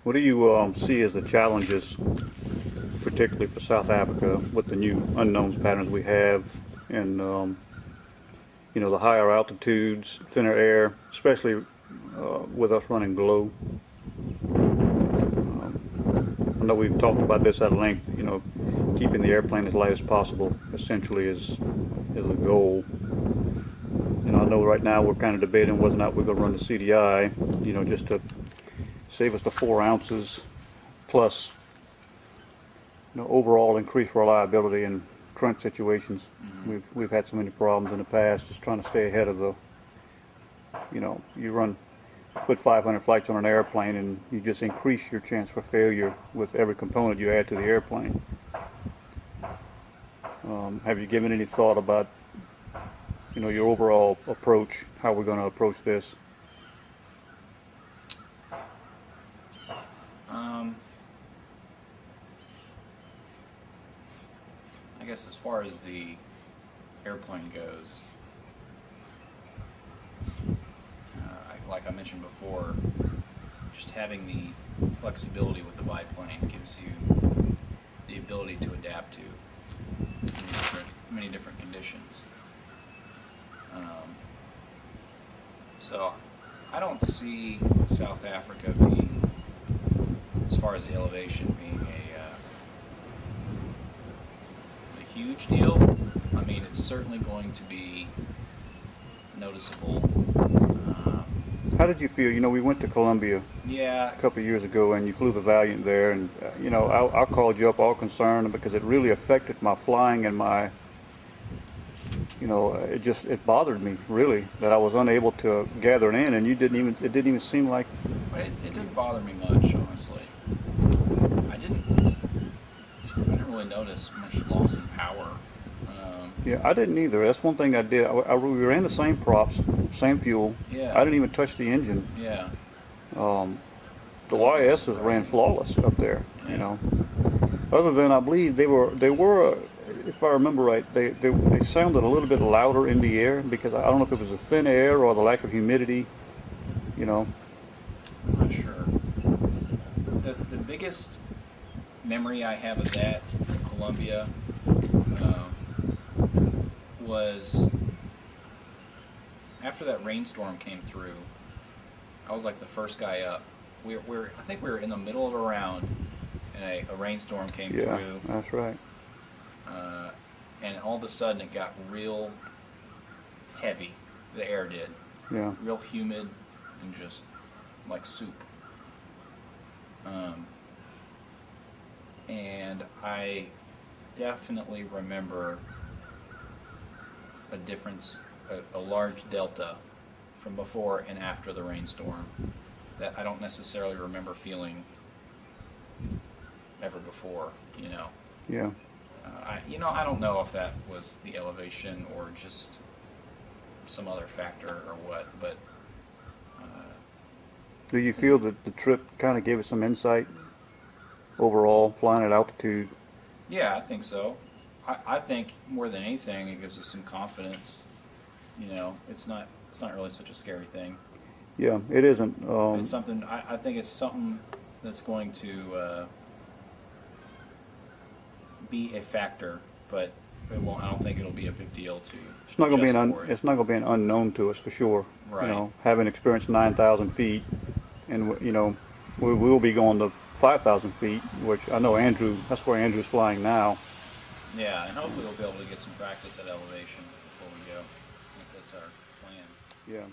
What do you see as the challenges, particularly for South Africa, with the new unknowns patterns we have, and you know, the higher altitudes, thinner air, especially with us running glow? I know we've talked about this at length. You know, keeping the airplane as light as possible essentially is a goal. You know, I know right now we're kind of debating whether or not we're going to run the CDI, you know, just to save us the 4 ounces, plus, you know, overall increase reliability in current situations. Mm-hmm. We've had so many problems in the past just trying to stay ahead of the, you know, put 500 flights on an airplane and you just increase your chance for failure with every component you add to the airplane. Have you given any thought about, you know, your overall approach, how we're going to approach this? I guess as far as the airplane goes, like I mentioned before, just having the flexibility with the biplane gives you the ability to adapt to many different conditions. So I don't see South Africa being, as far as the elevation, being a huge deal. I mean, it's certainly going to be noticeable. How did you feel? You know, we went to Colombia Yeah. a couple of years ago, and you flew the Valiant there, and you know, I called you up all concerned because it really affected my flying and my, you know, it bothered me really that I was unable to gather it in, and it didn't even seem like. It didn't bother me much, honestly. I didn't really notice much loss in power. Yeah, I didn't either. That's one thing I did. We ran the same props, same fuel. Yeah. I didn't even touch the engine. Yeah. The YSs ran flawless up there. Yeah. You know, other than I believe they were, if I remember right, they sounded a little bit louder in the air because I don't know if it was the thin air or the lack of humidity. You know. I'm not sure. The biggest memory I have of that in Colombia was after that rainstorm came through. I was like the first guy up. I think we were in the middle of a round, and a rainstorm came through. Yeah, that's right. And all of a sudden it got real heavy. The air did. Yeah. Real humid and just like soup. And I definitely remember a difference, a large delta from before and after the rainstorm that I don't necessarily remember feeling ever before, you know. Yeah. I don't know if that was the elevation or just some other factor or what, but Do you feel that the trip kind of gave us some insight overall, flying at altitude? yeah, I think so. I think more than anything, it gives us some confidence. You know, it's not really such a scary thing. Yeah, it isn't. It's something. I think it's something that's going to be a factor, but it won't. I don't think it'll be a big deal to. It's not going to be It's it's not going to be an unknown to us for sure. Right. You know, having experienced 9,000 feet, and you know, we will be going to 5,000 feet, which I know Andrew. That's where Andrew's flying now. Yeah, and hopefully we'll be able to get some practice at elevation before we go. I think that's our plan. Yeah.